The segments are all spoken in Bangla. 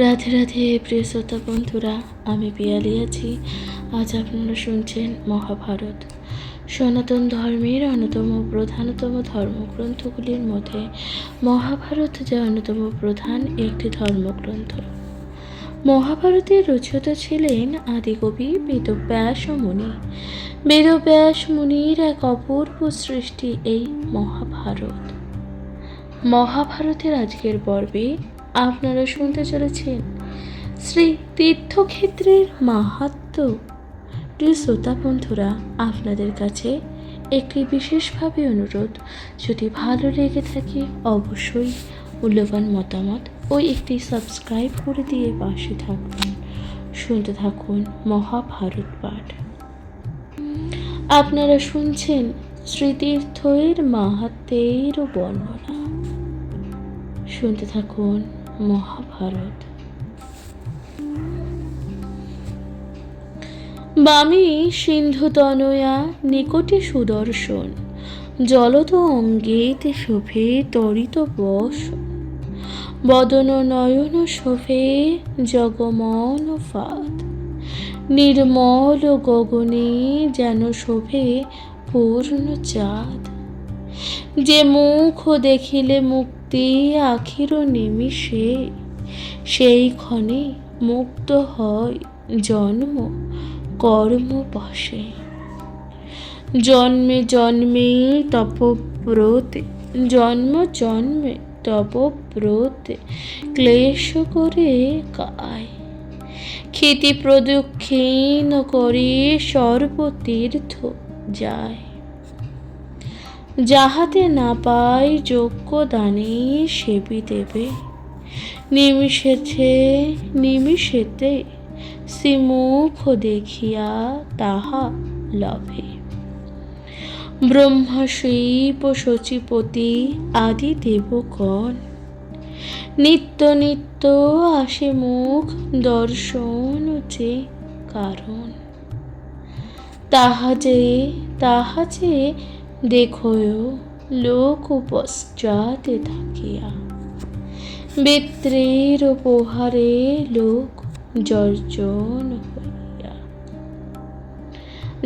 রাধে রাধে প্রিয় শ্রোতা বন্ধুরা, আমি পিয়ালি আছি। আজ আপনারা শুনছেন মহাভারত। সনাতন ধর্মের অন্যতম প্রধানতম ধর্মগ্রন্থগুলির মধ্যে মহাভারত যে অন্যতম প্রধান একটি ধর্মগ্রন্থ। মহাভারতের রচয়িতা ছিলেন আদিকবি বেদব্যাস মুনি। বেদব্যাস মুনির এক অপূর্ব সৃষ্টি এই মহাভারত। মহাভারতের আজকের পর্বে আপনারা শুনতে চলেছেন শ্রী তীর্থক্ষেত্রের মাহাত্ম্য। প্রিয় শ্রোতা বন্ধুরা, আপনাদের কাছে একটি বিশেষভাবে অনুরোধ, যদি ভালো লেগে থাকে অবশ্যই মূল্যবান মতামত ও একটি সাবস্ক্রাইব করে দিয়ে পাশে থাকুন। শুনতে থাকুন মহাভারত পাঠ। আপনারা শুনছেন শ্রীতীর্থের মাহাত্ম্যের বর্ণনা। শুনতে থাকুন মহাভারত। বামে সিন্ধুতনয়া নিকটে সুদর্শন, জলদ অঙ্গেতে শোভে তরিত বস, বদন নয়ন শোভে জগমন ফাত, নির্মল গগনে যেন শোভে পূর্ণ চাঁদ। যে মুখ দেখিলে মুক্তি আখির নিমিষে, সেই ক্ষণে মুক্ত হয় জন্ম কর্ম বশে। জন্মে জন্মে তপব্রতে, জন্ম জন্মে তপব্রতে ক্লেশ করে কায়, ক্ষিতি প্রদক্ষিণ করে সর্বতীর্থ যায়। যাহাতে না পায় যোগ্য দানে সেবি দেবে, নিমিষেতে শ্রীমুখ দেখিয়া তাহা লভে। ব্রহ্মা শিব শচীপতি আদি দেবগণ, নিত্য নিত্য আসে মুখ দর্শন যে কারণ। তাহা যে দেখয় লোক পশ্চাতে থাকিয়া, বেত্রের প্রহারে লোক জর্জন হইয়া।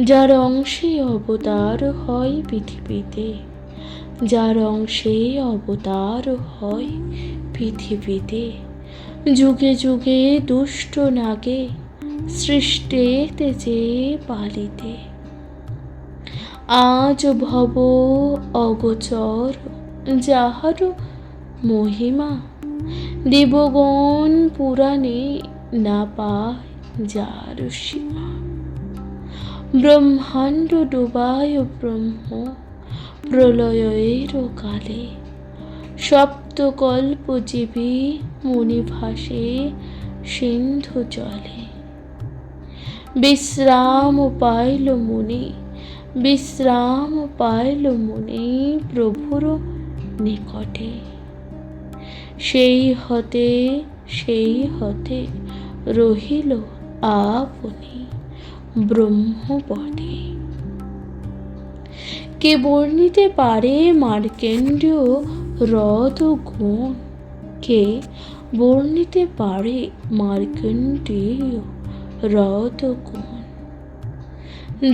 যার অংশে অবতার হয় পৃথিবীতে, যার অংশে অবতার হয় পৃথিবীতে, যুগে যুগে দুষ্ট নাগে সৃষ্টেতে যে পালিতে। আজ ভব অগোচর যাহার মহিমা, দেবগণ পুরাণে না পায় যার সীমা। ব্রহ্মাণ্ড ডুবায় ব্রহ্ম প্রলয়ের কালে, সপ্তকল্প জীবী মুনি ভাসে সিন্ধু জলে। বিশ্রাম পাইল মুনি, বিশ্রাম পাইল মুনি প্রভুর নিকটে। সেই হতে রহিল আপনি ব্রহ্মপদে। কে বর্ণিতে পারে মার্কেন্ডীয় হ্রদ গুণ, কে বর্ণিতে পারে মার্কেন্ডীয় হ্রদ গুণ।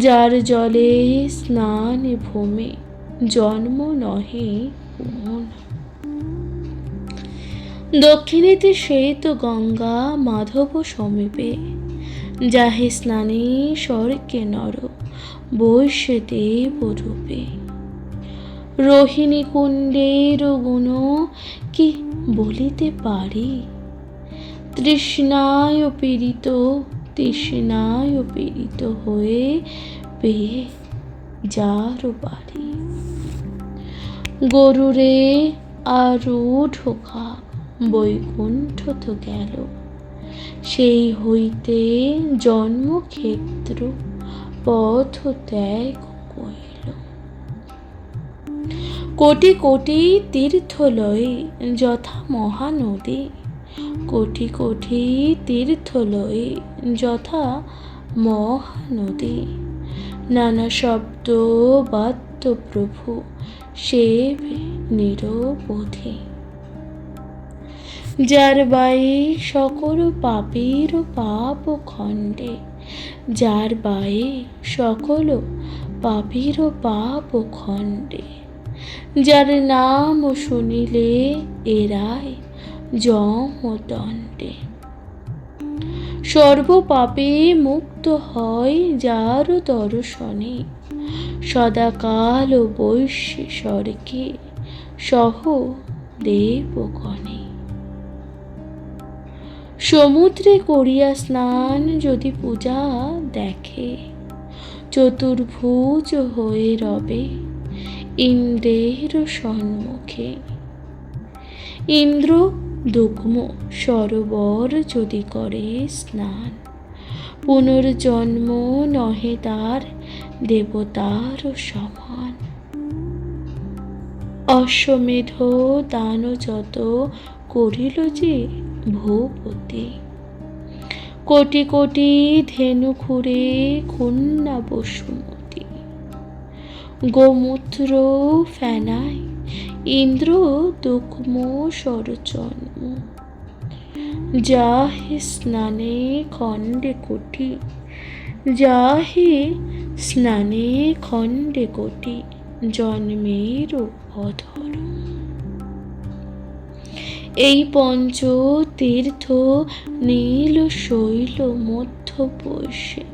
যার জলে স্নান ভূমে জন্ম নহে পুন। দক্ষিণেতে শ্বেত গঙ্গা মাধব সমীপে, যাহে স্নানে স্বর্গে নর বৈশ্যে দেব রূপে। রোহিণী কুণ্ডের গুণ কি বলিতে পারি, তৃষ্ণায় পীড়িত হয়ে পেয়ে যার বাড়ি। গরুরে আরূঢ় কাক বৈকুণ্ঠ তো গেল, সেই হইতে জন্মক্ষেত্র পথ ত্যাগ কইল। কোটি কোটি তীর্থলয়ে যথা মহানদী, কোটি কোটি তীর্থলয়ে যথা মহানদী। নানা শব্দ বাদ্য প্রভু সেব নিরবধি। যার বায়ে সকল পাপের পাপ খণ্ডে, যার বায়ে সকল পাপের পাপ খণ্ডে, যার নাম শুনিলে এড়ায় যমদণ্ডে। সর্বপাপে মুক্ত হয় যার দর্শনে, সদাকাল বৈশ্যে স্বর্গে সহ দেবগণে। সমুদ্রে করিয়া স্নান যদি পূজা দেখে, চতুর্ভুজ হয়ে রবে ইন্দ্রের সম্মুখে। ইন্দ্র দুগ্ম সরোবর যদি করে স্নান, পুনর্জন্ম নহে তার দেবতার সমান। অশ্বমেধ দান যত করিল যে ভূপতি, কোটি কোটি ধেনু খুঁড়ে কন্যা বসুমতী। গোমূত্র ফেনায় ইন্দ্র দুগ্ম সরজন্ম, যাহে স্নানে খণ্ডে কোটি, যাহে স্নানে খণ্ডে কোটি জন্মের অধর্ম। এই পঞ্চ তীর্থ নীল শৈল মধ্য বৈশ্যে,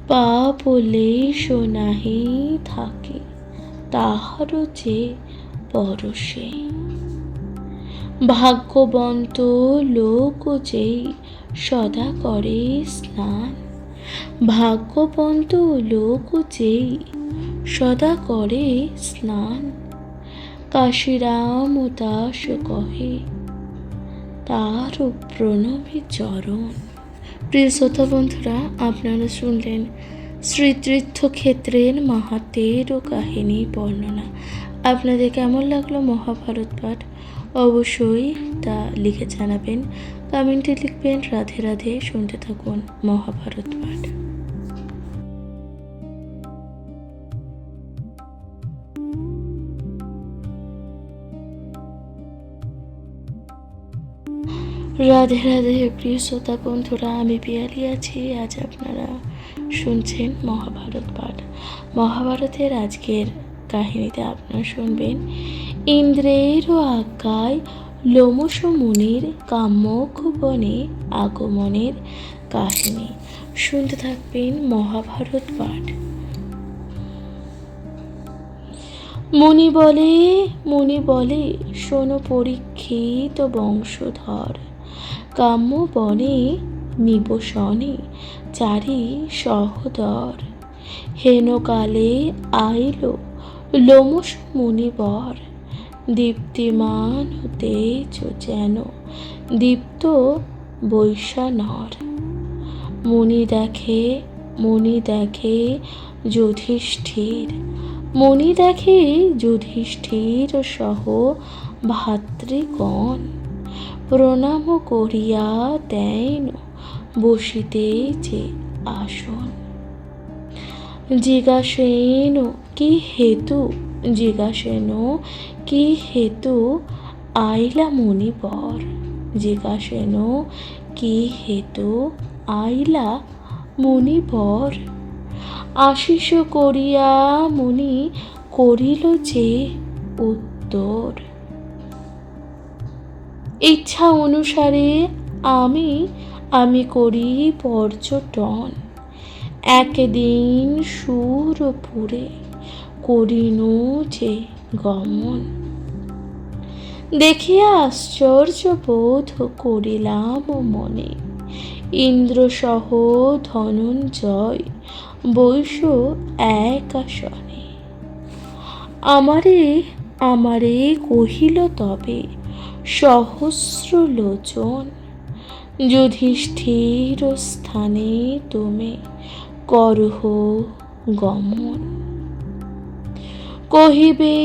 পাপ লেশ নাহি থাকে তাহার যে পরশে। ভাগ্যবন্ত লোক যেই সদা করে স্নান, ভাগ্যবন্ত লোক যেই সদা করে স্নান। কাশীরাম দাস কহে তার প্রণমী চরণ। প্রিয় শ্রোতা বন্ধুরা, আপনারা শুনলেন শ্রীতীর্থক্ষেত্রের মাহাত্ম্যের কাহিনী বর্ণনা। আপনাদের কেমন লাগলো মহাভারত পাঠ অবশ্যই তা লিখে জানাবেন, কমেন্টে লিখবেন। রাধে রাধে। শুনতে থাকুন মহাভারত পাঠ। রাধে রাধে। প্রিয় শ্রোতা বন্ধুরা, আমি পিয়ালি আছি। আজ আপনারা শুনছেন মহাভারত পাঠ। মহাভারতের আজকের কাহিনীতে আপনারা শুনবেন ইন্দ্রের আজ্ঞায় লোমশ মুনির কাম্যক বনে আগমনের কাহিনী। শুনতে থাকবেন মহাভারত পাঠ। মুনি বলে শোনো পরীক্ষিত বংশধর, কাম্য বনে নিবসনে চারি সহোদর। হেনকালে আইল লোমশ মুনিবর, দীপ্তিমান তেজ যেন দীপ্ত বৈশানর। মুনি দেখে যুধিষ্ঠির সহ ভাতৃগণ, প্রণাম করিয়া দেন বসিতেছে আসন। জিজ্ঞাসেন কি হেতু আইলা মুনিবর, জিজ্ঞাসেন কি হেতু আইলা মুনিবর। আশিস করিয়া মুনি করিল যে উত্তর, ইচ্ছা অনুসারে আমি করি পর্যটন। একদিন সুরপুরে করিনু যে গমন, দেখিয়া আশ্চর্য বোধ করিলাম মনে। ইন্দ্র সহ ধনঞ্জয় বৈশ এক আসনে। আমারে কহিল তবে সহস্র লোচন, যুধিষ্ঠির স্থানে তুমি করহ গমন। কহিবে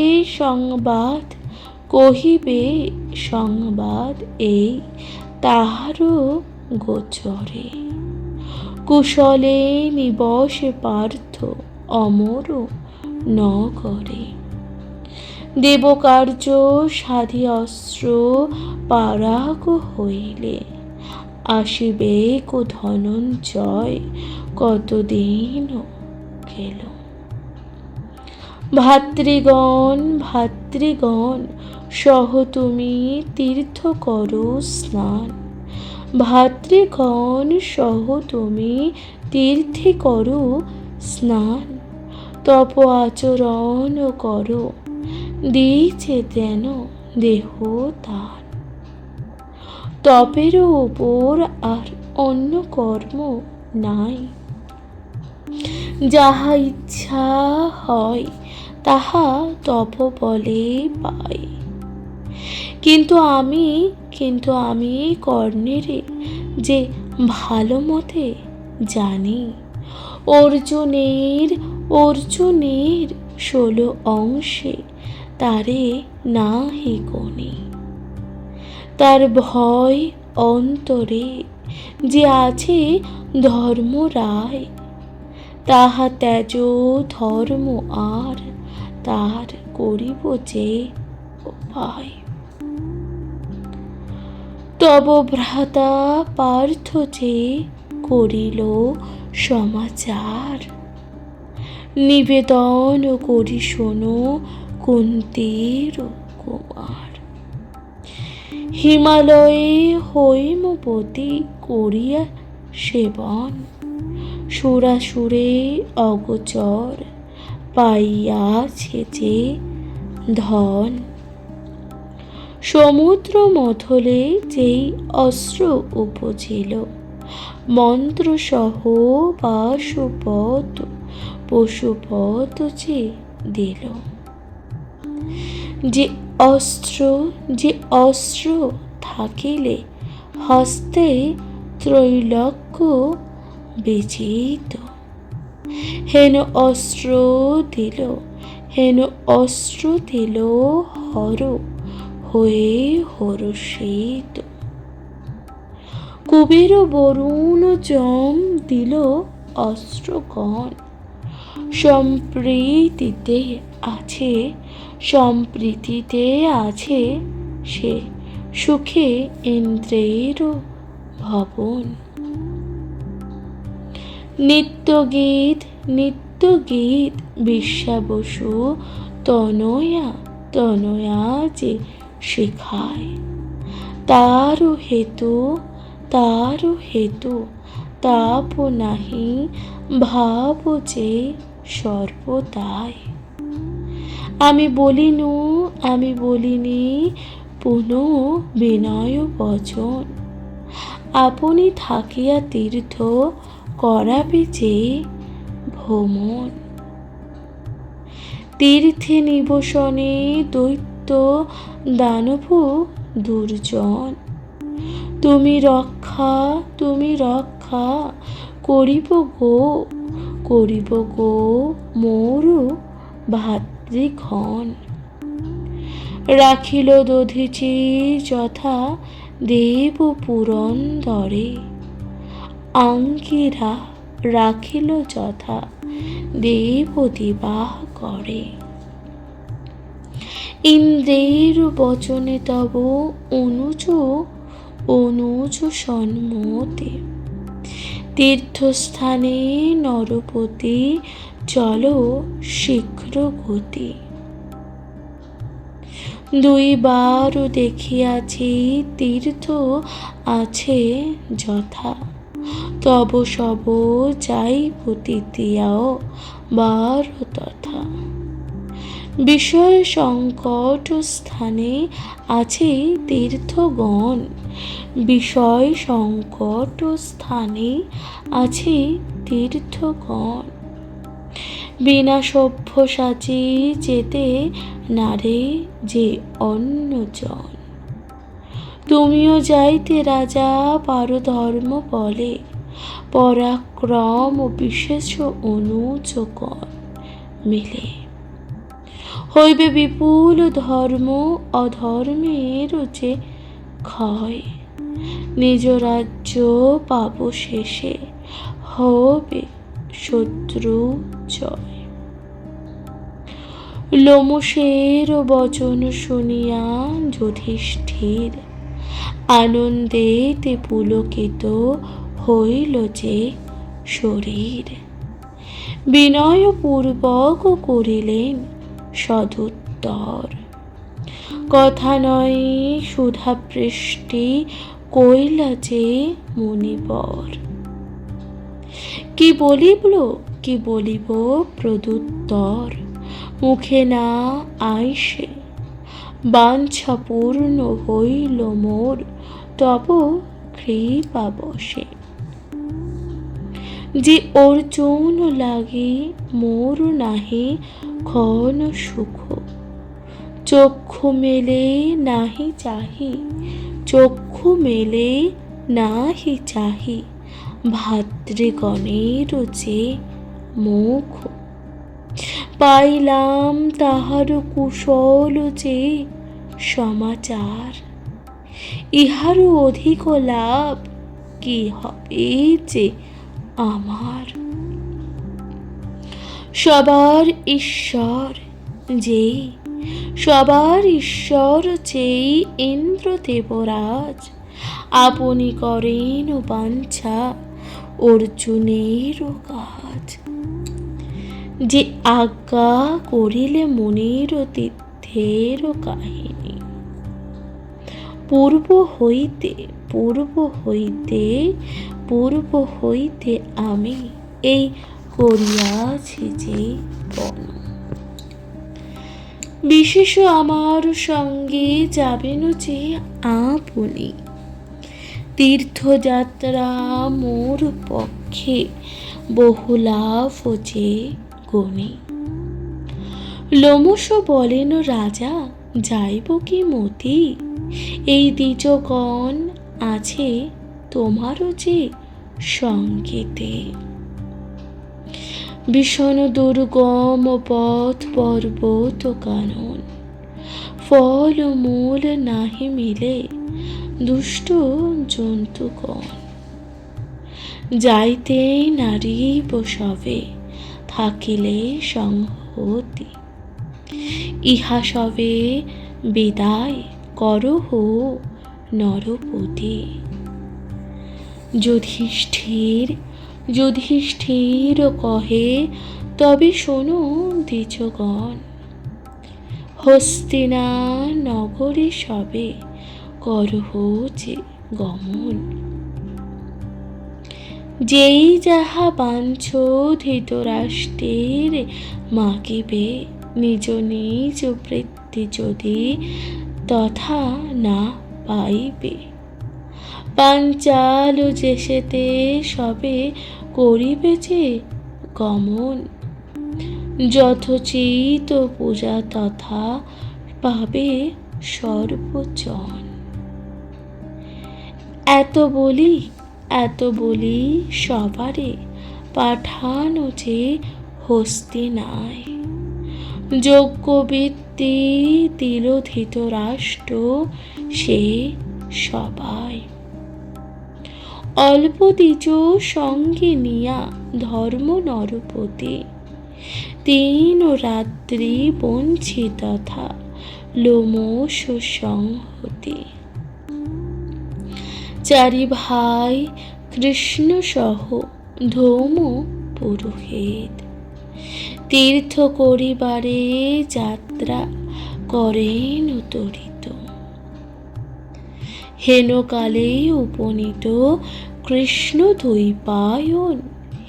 সংবাদ এই তাহার গোচরে, কুশলে নিবসে পার্থ অমর নগরে। দেবকার্য সাধি অস্ত্র পারাগ হইলে, আসিবে কো ধনঞ্জয় কতদিন গেল। ভাতৃগণ ভাতৃগণ সহ তুমি তীর্থ করো স্নান, ভাতৃগণ সহ তুমি তীর্থে করো স্নান। তপ আচরণ করো দিয়েছে যেন দেহ দান। তপের ওপর আর অন্য কর্ম নাই, যাহা ইচ্ছা হয় তাহা তপ বলে পাই। কিন্তু আমি কর্ণেরে যে ভালো মতে জানি, অর্জুনের 16 অংশে তারে নাহি গণি। তার ভয় অন্তরে যে আছে ধর্মরায়, তাহা ত্যাজ ধর্ম আর তার করিব যে উপায়। তব ভ্রাতা পার্থ যে করিল সমাচার, নিবেদন করি শোনো কুন্তীর কুমার। হিমালয়ে হৈমবতী করিয়া সেবন, সুরাসুরে অগোচর পাইয়াছে যে ধন। সমুদ্র মথলে যেই অস্ত্র উপজিল, মন্ত্রসহ পশুপত যে দিল। যে অস্ত্র থাকিলে হস্তে ত্রৈলোক্য বিজিত, হেন অস্ত্র দিল হর হয়ে হর্ষিত। কুবের বরুণ যম দিল অস্ত্রগণ, সম্প্রীতিতে আছে সে সুখে ইন্দ্রের ভবন। নিত্য গীত বিশ্বাবসু তনয়া যে শেখায়, তার হেতু তাপ নাহি ভাব যে সর্বদাই। আমি বলিনি পুনঃ বিনয় বচন, আপনি থাকিয়া তীর্থ করাবে যে ভ্রমণ। তীর্থে নিবসনে দৈত্য দানব দুর্জন, তুমি রক্ষা করিব গো মোর ভাতৃগণ। রাখিল দধিচি যথা দেব পুরন্দরে, আঙ্গিরা রাখিল যথা দেব দিবাকরে। ইন্দ্রের বচনে তব অনুজ সন্মতে, তীর্থস্থানে নরপতি চলো শীঘ্র গতি। 2 বার দেখিয়াছি তীর্থ আছে যথা, তব সব যাইব তৃতীয় বার তথা। বিষয় সংকট স্থানে আছে তীর্থগণ, বিষয় সংকট স্থানে আছে তীর্থগণ। বিনা সব্যসাচী যেতে নারে যে অন্যজন, তুমিও যাইতে রাজা পারো ধর্ম বলে, পরাক্রম বিশেষ অনুযোগণ মিলে। হইবে বিপুল ধর্ম অধর্মের যে ক্ষয়, নিজ রাজ্য পাব শেষে হবে শত্রু জয়। লোমশের বচন শুনিয়া যুধিষ্ঠির আনন্দেতে পুলকিত হইল যে শরীর। বিনয়পূর্বক করিলেন সদুত্তর, কথা নয় সুধাবৃষ্টি কইলা যে মুনিবর। কি বলিব প্রদুত্তর, মুখে না আইসে বাঞ্ছা পূর্ণ হইল মোর তব কৃপা বশে। যে অর্জুন লাগি মোর নাহি ক্ষণ সুখ, চক্ষু মেলে নাহি চাহি, চক্ষু মেলে নাহি চাহি ভাতৃগণের যে মুখ। পাইলাম তাহার কুশল যে সমাচার, ইহার অধিক লাভ কি হবে যে আমার। সবার ঈশ্বর যেই ইন্দ্রদেবরাজ, আপনি করেন বাঞ্ছা অর্জুনের কাজ। যে আজ্ঞা করিলে মুনির তীর্থের কাহিনী, পূর্ব হইতে আমি এই করিয়াছি যে বন। বিশেষ আমার সঙ্গে যাবেন যে আপনি, তীর্থযাত্রা মোর পক্ষে বহুলাভ যে গুণী। লোমশ বলেন রাজা, যাইব কি মতি, এই দ্বিজগণ আছে তোমারও যে সঙ্গীতে। ভীষণ দুর্গম পথ পর্বত কানন, ফল মূল নাহি মিলে দুষ্ট জন্তুগণ। যাইতে নারিব সবে থাকিলে সংহতি, ইহা সবে বিদায় করহ নরপতি। যুধিষ্ঠির কহে তবে শোনো দ্বিজগণ, হস্তিনা নগরে সবে করহ যে গমন। যেই যাহা বাঞ্ছ ধৃতরাষ্ট্রের মাগিবে, নিজ নিজ বৃত্তি যদি তথা না পাইবে। পাঞ্চাল যেসেতে সবে করিবে যে গমন, যথোচিত পূজা তথা পাবে সর্বজন। এত বলি সবারে পাঠানো যে হস্তিনায়, যজ্ঞবৃত্তি দিল ধৃতরাষ্ট্র সে সবাই। অল্প দ্বিজ সঙ্গে নিয়া ধর্ম নরপতি, 3 রাত্রি বঞ্চি তথা লোমশ সংহতি। 4 ভাই কৃষ্ণ সহ ধৌম পুরোহিত, তীর্থ করিবারে যাত্রা করেন তরিত। হেনকালে উপনীত কৃষ্ণ দ্বৈপায়ন,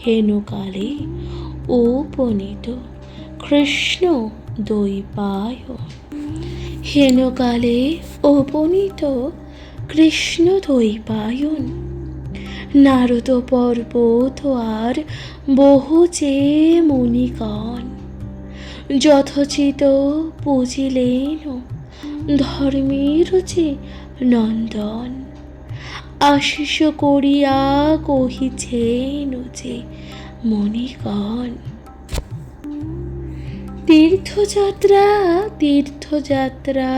হেনকালে উপনীত কৃষ্ণ দ্বৈপায়ন। হেনকালে উপনীত কৃষ্ণ দ্বৈপায়ন। নারদ পর্বত আর বহু যে মুনিগণ, যথোচিত পুজিলেন ধর্মের যে নন্দন। আশিস করিয়া কহিছেন যে মুনিগণ, তীর্থযাত্রা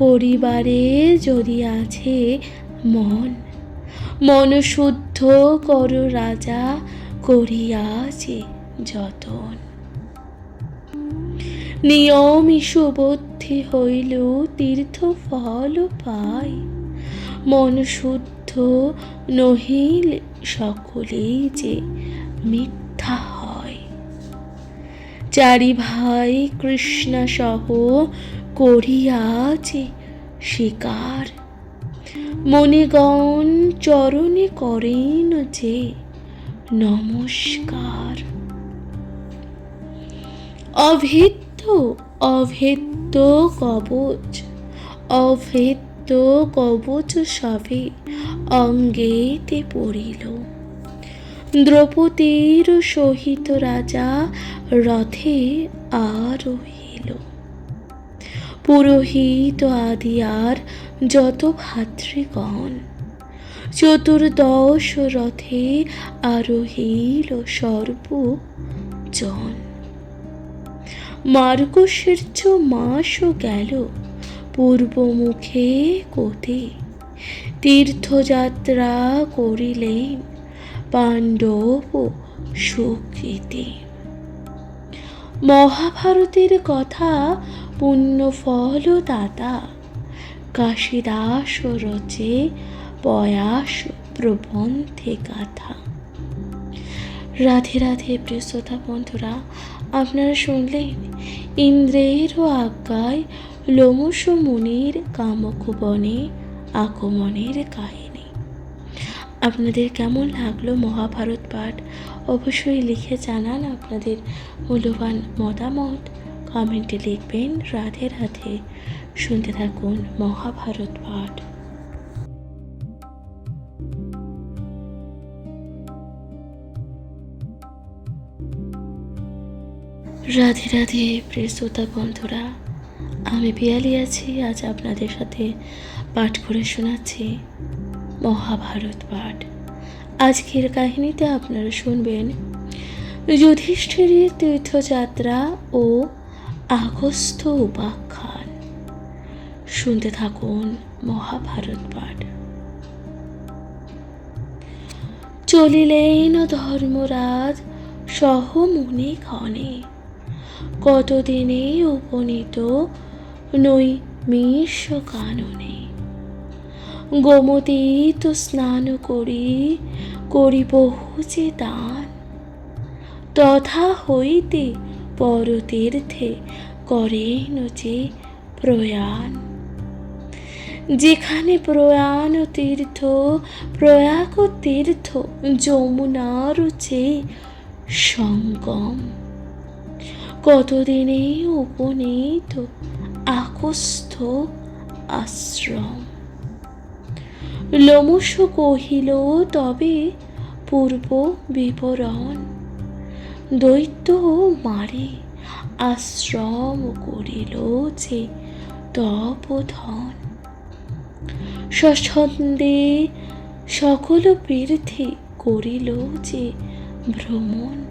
করিবারে যদি আছে মন শুদ্ধ কর রাজা করিয়াছে যতন। নিয়মই সুবুদ্ধি হইল তীর্থ ফল পায়। মন শুদ্ধ নহিলে সকলেই যে মিথ্যা হয়। চারি ভাই কৃষ্ণা সহ করিয়াছে শিকার, মণিগণ চরণে করেন যে নমস্কার। অভেদ্য অভেদ্য কবচ, অভেদ্য কবচ সবে অঙ্গেতে পড়িল। দ্রৌপদীর সহিত রাজা রথে আরোহিল। পুরোহিত আদি আর যত ভাতৃগণ, চতুর্দশ রথে আরোহিল সর্বজন। মার্গশীর্ষ মাসও গেল পূর্বমুখে গতি, তীর্থযাত্রা করিলেন পাণ্ডব সুকৃতি। মহাভারতের কথা পুণ্যফল দাতা, কাশিদাস রচে পয়াস প্রবন্ধে গাথা। রাধে রাধে প্রিয় শ্রোতা বন্ধুরা, আপনারা শুনলেন ইন্দ্রেরও আজ্ঞায় লোমশ মুনির কামক বনে আগমনের কাহিনী। আপনাদের কেমন লাগলো মহাভারত পাঠ অবশ্যই লিখে জানান। আপনাদের মূল্যবান মতামত কমেন্টে লিখবেন। রাধে রাধে, শুনতে থাকুন মহাভারত পাঠ। রাধে রাধে প্রিয় শ্রোতা বন্ধুরা, আমি পিয়ালি আছি। আজ আপনাদের সাথে পাঠ করে শোনাচ্ছি মহাভারত পাঠ। আজকের কাহিনীতে আপনারা শুনবেন যুধিষ্ঠিরের তীর্থযাত্রা ও আগস্ত্য উপাখ্যান। শুনতে থাকুন মহাভারত পাঠ। চলিলেন ধর্মরাজ সহ মুনি ক্ষণে, কতদিনে উপনীত নৈমিষ কাননে। গোমতীত স্নান করি বহু যে দান, তথা হইতে পরতীর্থে করেন যে প্রয়াণ। যেখানে প্রয়াণ তীর্থ প্রয়াগ তীর্থ, যমুনার যে সঙ্গম। কতদিনে উপনীত আগস্ত্য আশ্রম। লোমশ কহিল তবে পূর্ব বিবরণ, দৈত্য মারে আশ্রম করিল যে তপোধন। স্বচ্ছন্দে সকল তীর্থে করিল যে ভ্রমণ।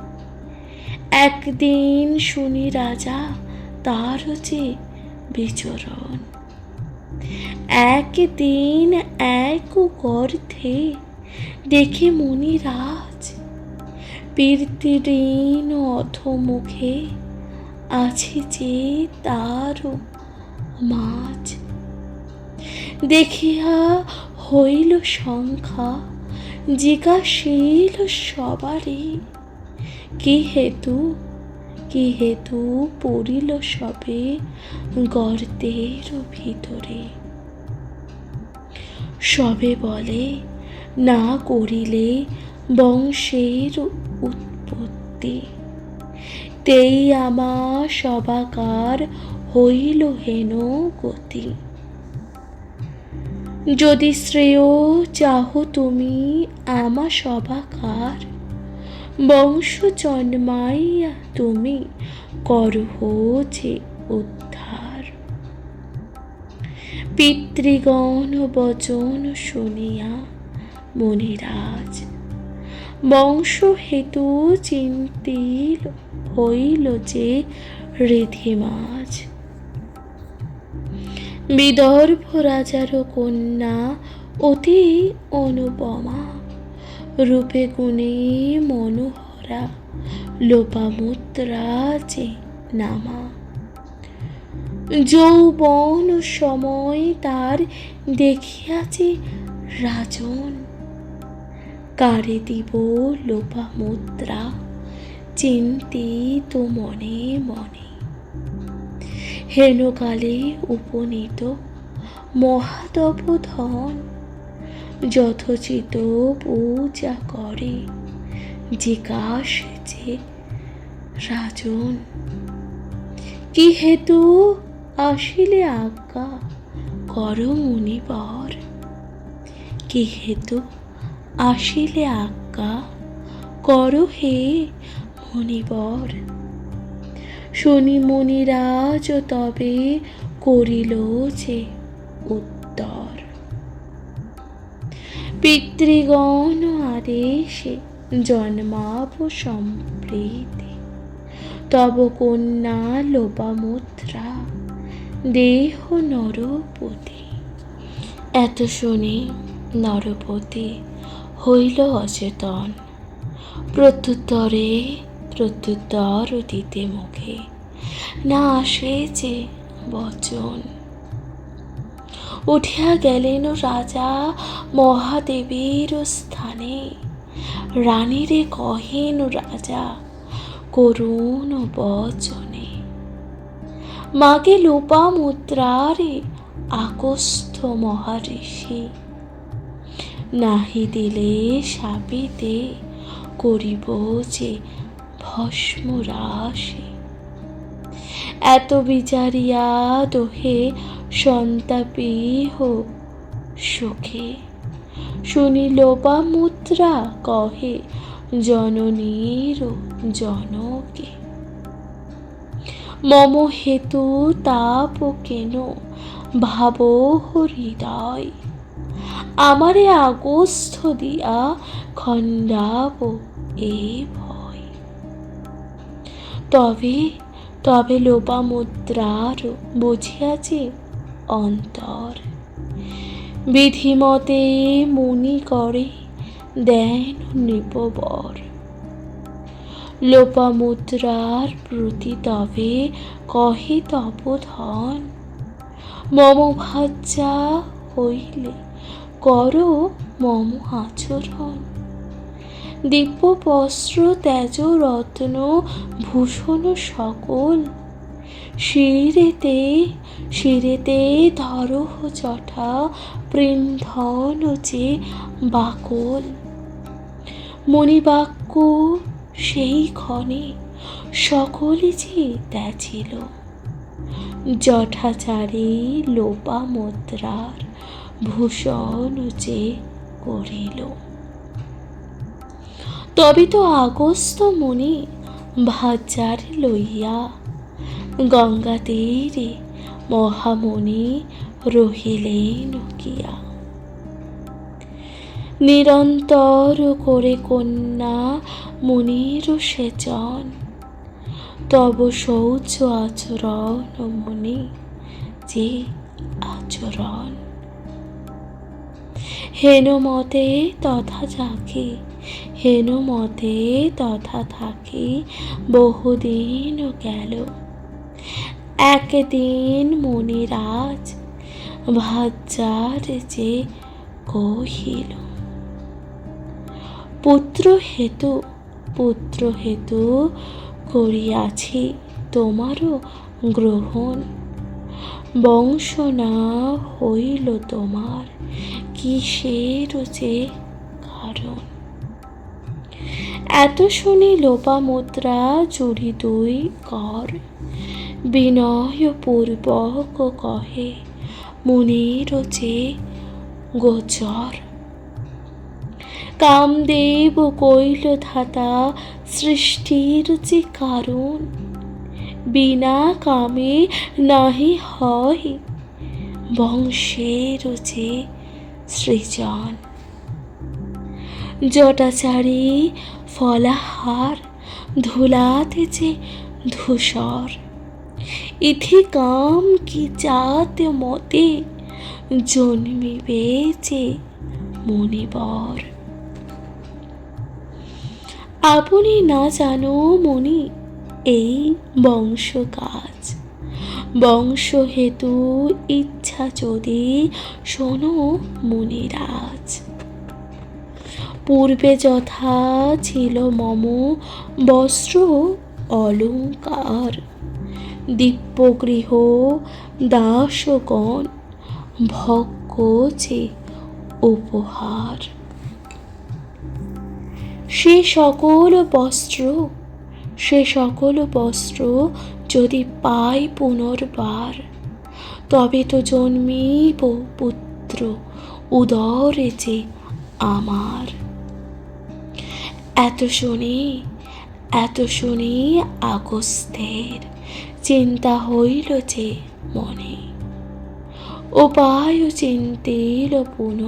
একদিন শুনি রাজা তার যে বিচরণ। একদিন এক গর্থে দেখে মুনিরাজ, পীর্তিঋণ অধোমুখে আছে যে তার মাঝ। দেখিয়া হইল সংখ্যা, জিজ্ঞাসিল সবারে, কি হেতু পড়িল সবে গর্তের ভিতরে। সবে বলে না করিলে বংশের উৎপত্তি, তেই আমার সবাকার হইল হেন গতি। যদি শ্রেয় চাহ তুমি আমা সবাকার, বংশ জন্মাইয়া তুমি করহ যে উদ্ধার। পিতৃগণ বচন শুনিয়া মুনিরাজ, বংশ হেতু চিন্তিল হইল যে ঋদ্ধিমাজ। বিদর্ভ রাজার কন্যা অতি অনুপমা, রূপে গুণে মনোহরা লোপামুদ্রা যে নামা। যৌবন সময় তার দেখিয়াছে রাজন, কারে দিব লোপা মুদ্রা চিন্তিত মনে মনে। হেনকালে উপনীত মহাতপ ধন, যথোচিত পূজা করে জিজ্ঞাসে যে রাজন। কি হেতু আসিলে আজ্ঞা কর মুনিবর, কি হেতু আসিলে আজ্ঞা কর হে মুনিবর। শুনি মুনিরাজ তবে করিল যে উত্তর, পিতৃগণ আদেশে জন্মাব সম্প্রীতি, তব কন্যা লোপামুদ্রা দেহ নরপতি। এত শুনে নরপতি হইল অচেতন, প্রত্যুত্তর দিতে মুখে না আসে যে বচন। উঠিয়া গেলেন রাজা মহাদেবের স্থানে, রানীরে কহেন রাজা করুণ বচনে। মাগে লোপামুদ্রারে আকস্থ মহাঋষি, নাহি দিলে শাপিতে করিব যে ভস্ম রাশি। এত বিচারিয়া দোহে সন্তাপী হোক সুখে, শুনি লোপামুদ্রা কহে জননীর জনকে। মম হেতু তাপ কেন ভাব হৃদয়, আমারে আগস্থ দিয়া খণ্ডাব এ ভয়। তবে লোপামুদ্রার বুঝিয়াছে অন্তর, বিধিমতে মুনি করে দেন নৃপবর। লোপামুদ্রার প্রতি তবে কহে তপোধন, মম ভাজ্যা হইলে কর মম আচরণ। দিব্য বস্ত্র তেজ রত্ন ভূষণ সকল, শিরেতে ধরহ জটা বৃন্ধন যে বাকল। মণিবাক্য সেই ক্ষণে সকলে যে ত্যাজিল, জটাচারী লোপামুদ্রার ভূষণ যে করিল। তবে তো আগস্ত মুনি ভাজ্যার লইয়া, গঙ্গা তীরে মহামুনি রহিলেন কিয়া। নিরন্তর করে কন্যা মুনির সেচন, তব শৌচ আচরণ মুনি যে আচরণ। হেন মতে তথা যাকে, হেন মতে তথা থাকি বহুদিন গেল। একদিন মুনিরাজ ভাজ্যার যে কহিল, পুত্র হেতু করিয়াছি তোমারও গ্রহণ, বংশ না হইল তোমার কিসের যে কারণ। এত শুনি লোপামুদ্রা জুড়ি দুই কর, বিনয় পূর্বক কহে মুনির যে গোচর। কামদেব কৈল ধাতা সৃষ্টির যে কারণ, বিনা কামে নাহি হয় বংশের যে সৃজন। জটাচারী ফলাহার ধুলাতে যে ধূসর, ইথি কাম কি জাত মতে জন্মিবে যে মুনিবর। আপনি না জানো মুনি এই বংশ কাজ, বংশ হেতু ইচ্ছা যদি শোনো মুনিরাজ। পূর্বে যথা ছিল মম বস্ত্র অলঙ্কার, দিব্যগৃহ দাসগণ ভোগ্য যে উপহার। সে সকল বস্ত্র যদি পাই পুনর্বার, তবে তো জন্মিব পুত্র উদরে যে আমার। এত শুনি আগস্ত্যের চিন্তা হইল যে মনে, উপায় চিন্তিল পুনঃ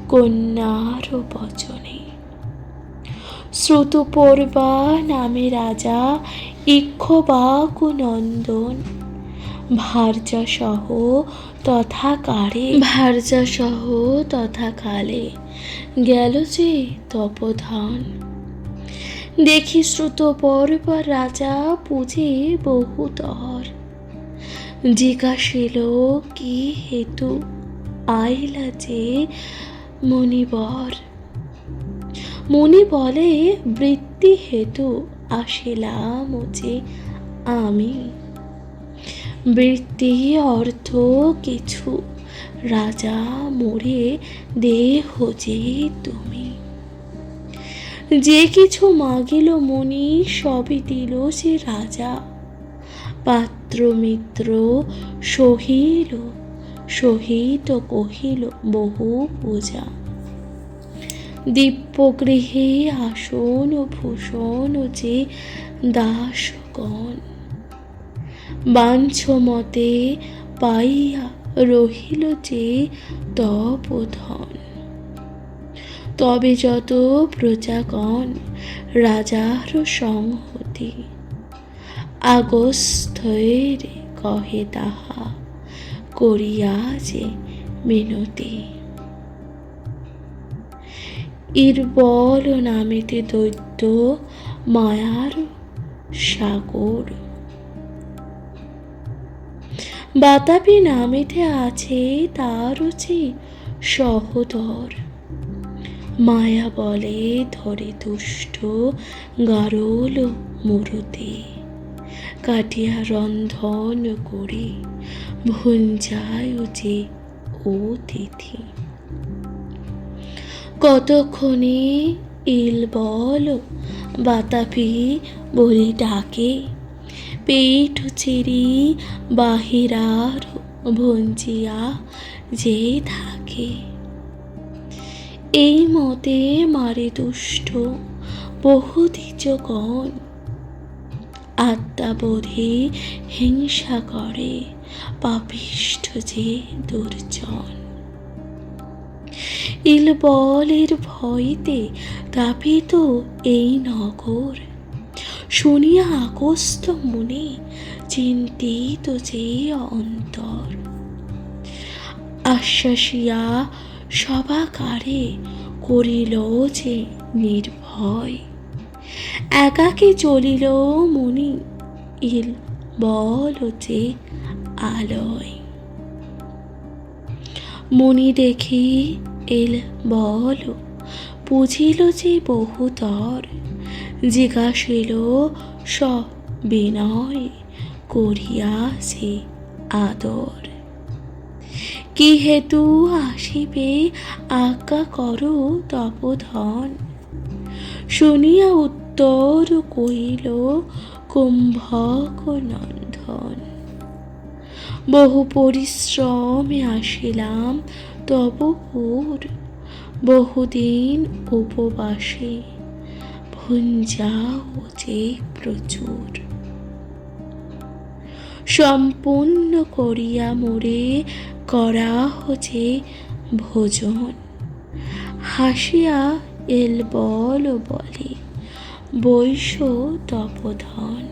কন্যার বচনে। শ্রুতপূর্বা নামে রাজা ইক্ষ্বাকু নন্দন, ভার্যা সহ তথা কালে গেল যে তপোধন। দেখি শ্রুতপর্বা রাজা পূজে বহুতর, জিজ্ঞাসিল কি হেতু আইলা যে মুনিবর। মুনি বলে বৃত্তি হেতু আসিলাম যে আমি। বৃত্তি অর্থ কিছু রাজা মোরে দেহ যে তুমি। যে কিছু মাগিল মুনি সবই দিল যে রাজা। পাত্র মিত্র সহিত কহিল বহু পূজা। দিব্যগৃহে আসন ভূষণ যে দাসগণ, বাঞ্ছমতে পাইয়া রহিল যে তপোধন। তবে যত প্রজাগণ রাজার সংহতি, আগস্ত্যের কহে তাহা করিয়া যে মিনতি। ইর্বল নামেতে দৈত্য মায়ার সাগর, বাতাপি নামেতে আছে তার যে সহোদর। মায়া বলে ধরে দুষ্ট গারল মূরতি, কাটিয়া রন্ধন করে ভুঞ্জায় যে অতিথি। কতক্ষণে ইলবল বাতাপি বলি ডাকে, পেট চিরি বাহিরার ভঞ্জিয়া যে থাকে। এই মতে মারে দুষ্ট বহু দ্বিজগণ, আত্মাবোধে হিংসা করে পাপিষ্ঠ যে দুর্জন। ইলবলের ভয়তে কাঁপিত এই নগর, শুনিয়া আগস্ত্য মুনি চিন্তিত যে অন্তর। আশ্বাসিয়া সবাকারে করিল যে নির্ভয়, একাকী চলিল মুনি ইলবল যে আলয়। মুনি দেখি ইলবল বুঝিল যে বহুতর, জিজ্ঞাসিল সবিনয় করিয়া যে আদর। কি হেতু আসিবে আজ্ঞা করো তপোধন। শুনিয়া উত্তর কহিল কুম্ভক নন্দন। বহু পরিশ্রমে আসিলাম তবপুর, বহুদিন উপবাসে ভুঞ্জাও যে প্রচুর। সম্পূর্ণ করিয়া মোরে করাহ যে ভোজন, হাসিয়া ইলবল বলে বৈশ তপোধন।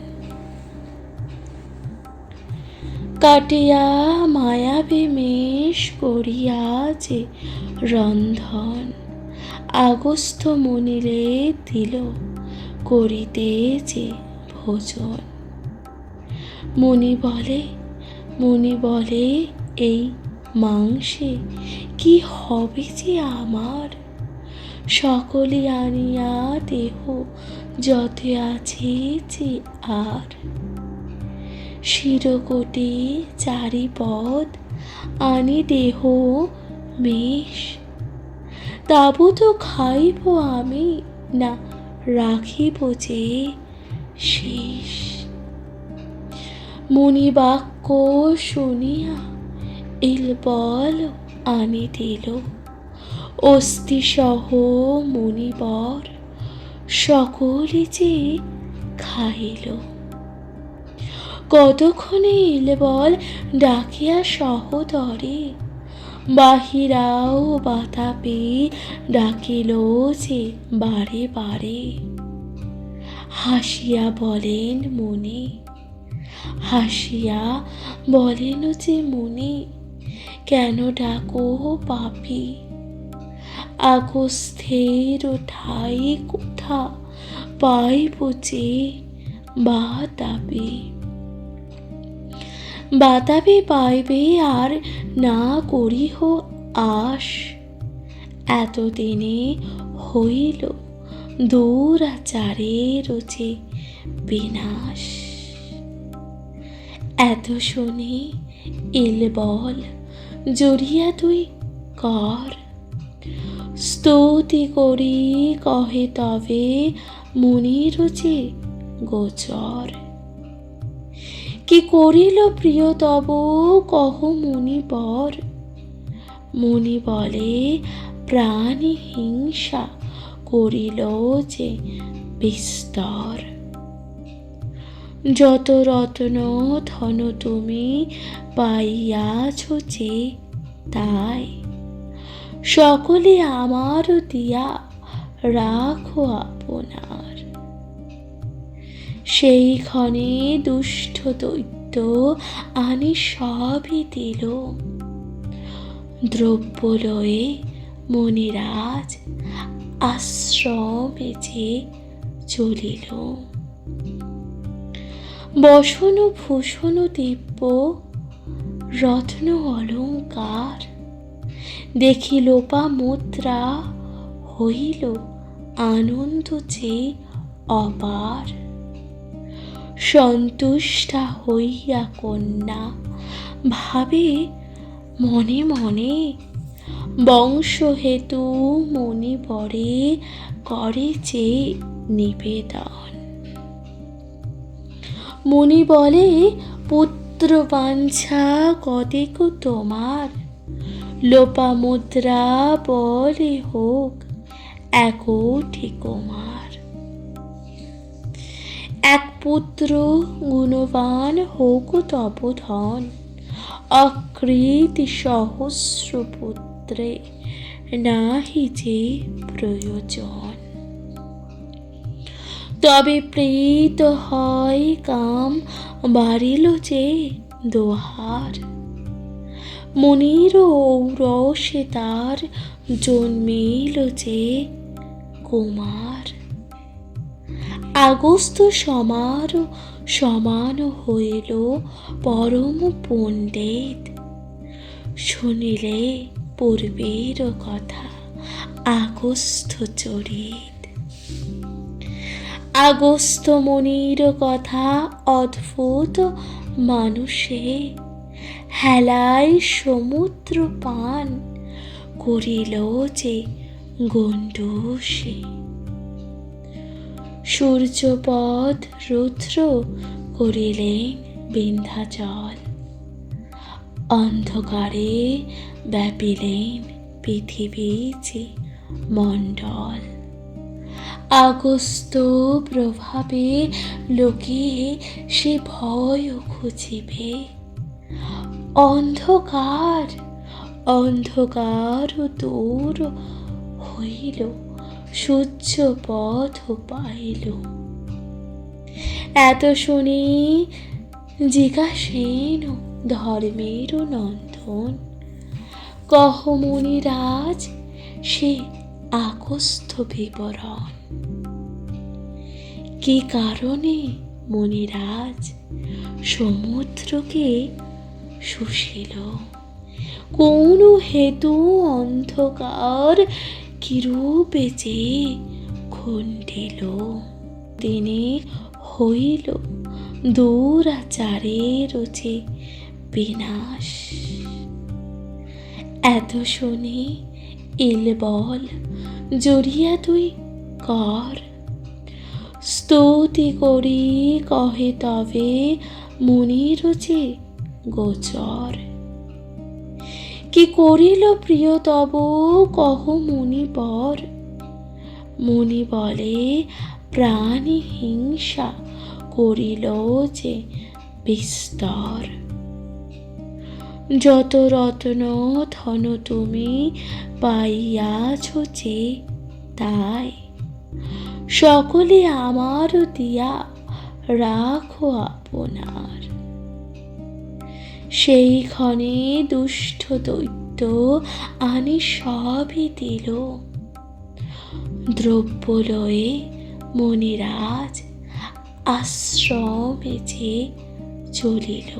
কাটিয়া মায়াবী মেষ করিয়া যে রন্ধন, আগস্ত্য মুনিরে দিল করিতে যে ভোজন। মুনি বলে মুনি বলে, এই মাংসে কি হবে যে আমার? সকলে আনিয়া দেহ যত আছে যে আর। শিরকোটি চারিপদ আনি দেহ মেষ, তাবু তো খাইব আমি, না রাখিব যে শেষ। মুনি বাক্য শুনিয়া ইলবল আনি দিল, অস্থি সহ মুনিবর সকলে যে খাইল। কতক্ষণে ইলবল ডাকিয়া সহোদরে, বাহিরাও বাতাপি ডাকিল যে বারে বারে। হাসিয়া বলেন মুনি, হাসিয়া বলেন যে মুনি, কেন ডাকো পাপী? আগস্থের ঠাই কোথা পাইব যে বাতাপি? বাতাপি পাইবে আর না করিহ আশ, এতদিনে হইল দুরাচারের যে বিনাশ। এত শুনে ইলবল জড়িয়া তুই কর, স্তুতি করি কহে তবে মুনির যে গোচর। কি করিল প্রিয় তব কহ মুনিবর? মুনি বলে, প্রাণী হিংসা করিল যে বিস্তর। যত রত্ন ধন তুমি পাইয়াছ যে তাই, সকলে আমার দিয়া রাখো আপনার। সেই ক্ষণে দুষ্ট দৈত্য আনি সবই দিল, দ্রব্য লয়ে মুনিরাজ আশ্রমে যে চলিল। বসন ভূষণ দিব্য রত্ন অলঙ্কার, দেখি লোপা মুদ্রা হইল আনন্দ যে অপার। সন্তুষ্টা হইয়া কন্যা ভাবে মনে মনে, বংশ হেতু মুনিবরে করে যে নিবেদন। মুনি বলে, পুত্র বাঞ্ছা কদিক তোমার? লোপা মুদ্রা বলে হোক একটি কুমার। এক পুত্র গুণবান হোক তব ধন, অকৃতি সহস্র পুত্রে নাহি যে প্রয়োজন। তবে প্রীত হয় কাম বাড়িল যে দোহার, মুনির ঔরসে তার জন্মিল যে কুমার। আগস্ত সমার সমান হইল পরম পণ্ডিত, শুনিলে পূর্বের কথা আগস্ত চরিত। আগস্ত মুনির কথা অদ্ভুত মানুষে, হেলায় সমুদ্র পান করিল যে গণ্ডূষে। সূর্যপদ রুদ্র করিলেন বিন্ধ্যাচল, অন্ধকারে ব্যাপিলেন পৃথিবী যে মণ্ডল। আগস্ত প্রভাবে লোকে সে ভয় খুঁজিবে, অন্ধকার অন্ধকার দূর হইল, সূর্য পথ পাইল। এত শুনি জিজ্ঞাসেন ধর্মের নন্দন, কহ মুনিরাজ সে আগস্ত বিবরণ। কি কারণে মুনিরাজ সমুদ্রকে সুশীল। কোন হেতু অন্ধকার কিরূপে যে খণ্ডিল। দিনে হইল দুরাচারের যে বিনাশ। এত শুনে এল বল জড়িয়া তুই কর, স্তুতি করি কহে তবে মুনির যে গোচর। কি করিল প্রিয় তব কহ মুনিবর। মুনি বলে প্রাণী হিংসা করিল যে বিস্তর। যত রত্ন ধন তুমি পাইয়াছ যে তাই, সকলে আমার দিয়া রাখো আপনার। সেই ক্ষণে দুষ্ট দৈত্য আনি সবই দিল, দ্রব্য লয়ে মণিরাজ আশ্রমে যে চলিল।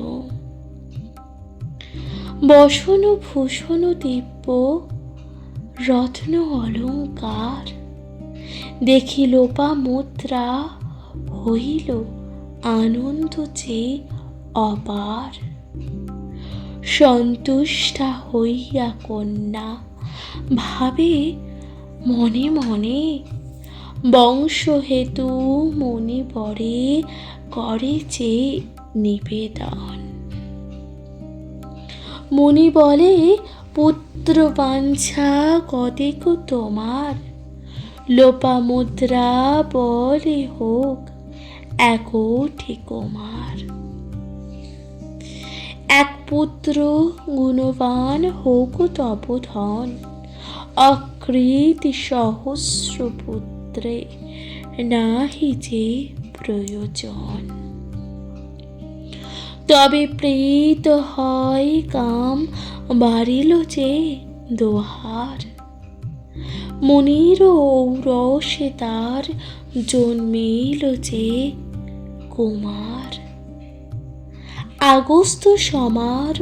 বসন ভূষণ দিব্য রত্ন অলঙ্কার, দেখি লোপা মুদ্রা হইল আনন্দ যে অপার। সন্তুষ্টা হইয়া কন্যা ভাবে মনে মনে, বংশ হেতু মণিবরে করে যে নিবেদন। মুনি বলে পুত্র বাঞ্ছা কদিক তোমার, লোপা মুদ্রা বলে হোক একটি কুমার। এক পুত্র গুণবান হোক তব ধন, অকৃতি সহস্র পুত্রে নাহি যে প্রয়োজন। তবে প্রীত হয় কাম বাড়িল যে দোহার, মুনির ঔরসে তার জন্মিল যে কুমার। আগস্ত সমার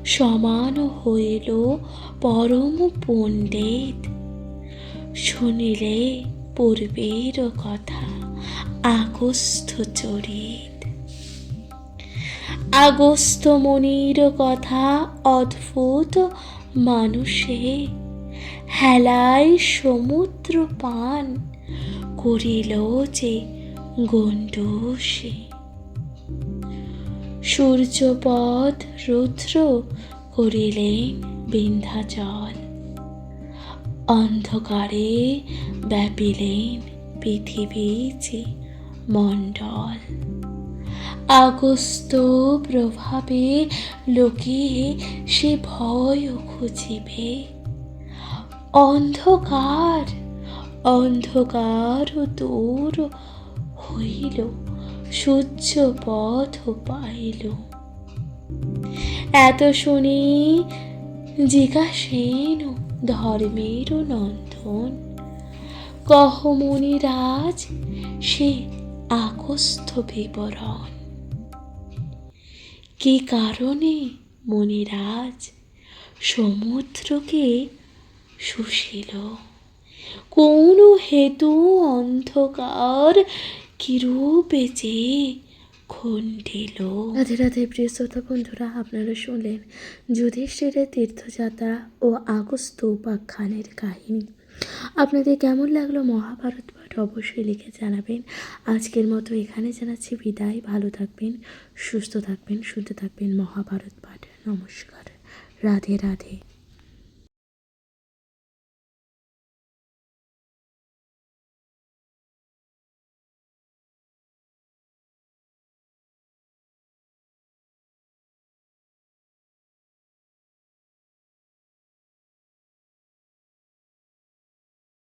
সমান হইল পরম পণ্ডিত, শুনিলে পূর্বের কথা আগস্ত চরিত। আগস্ত মুনির কথা অদ্ভুত মানুষে, হেলায় সমুদ্র পান করিল যে গণ্ডূষে। সূর্যপদ রুদ্র করিলেন বিন্ধ্যাচল, অন্ধকারে ব্যাপিলেন পৃথিবী যে মণ্ডল। আগস্ত প্রভাবে লোকে সে ভয় খুঁজিবে, অন্ধকার অন্ধকার দূর হইল সূর্য পথ পাইল। এত শুনি জিজ্ঞাসেন ধর্মের নন্দন, কহ মুনিরাজ সে আগস্ত বিবরণ। কি কারণে মুনিরাজ সমুদ্রকে সুশীল, কোন হেতু অন্ধকার কিরূপে যে খণ্ডিল। রাধে রাধে প্রিয় শ্রোতা বন্ধুরা, আপনারা শুনলেন যুধিষ্ঠিরের তীর্থযাত্রা ও আগস্ত উপাখ্যানের কাহিনী। আপনাদের কেমন লাগলো মহাভারত পাঠ অবশ্যই লিখে জানাবেন। আজকের মতো এখানে জানাচ্ছি বিদায়। ভালো থাকবেন, সুস্থ থাকবেন, শুনতে থাকবেন মহাভারত পাঠ। নমস্কার, রাধে রাধে।